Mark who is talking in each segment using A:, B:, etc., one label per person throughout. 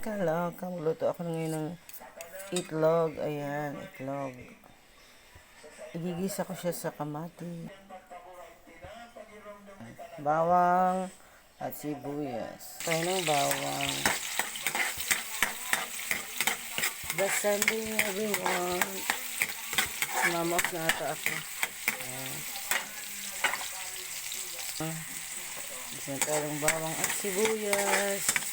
A: Kaloka, magluto ako ngayon ng itlog. Ayan, itlog. Igigisa ko siya sa kamati, bawang, at sibuyas. Tayo ng bawang. The Sunday everyone. Mamok na ata ako. Ayan. Gisa tayo ng bawang at sibuyas.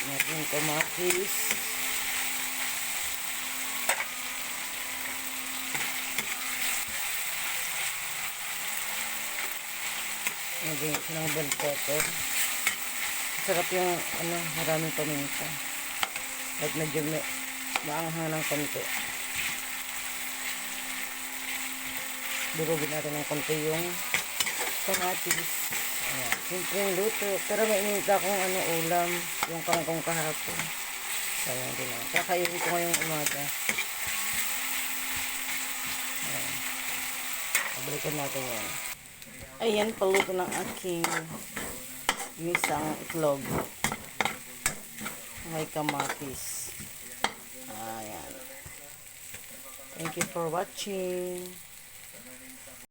A: Natin kamatis. Lagyan ko ng bell pepper. Sarap yung maraming paminta. At medyo maanghang ng konti. Durugin natin ng konti yung kamatis. Ayan, simpleng luto. Pero may inita akong ulam, yung kangkong kahapon. Sayang din ako. Kakainin ko ngayong umaga. Ayan. Pabalikan natin yan. Ayan, paluto ng aking misang itlog. May kamatis. Ayan. Thank you for watching.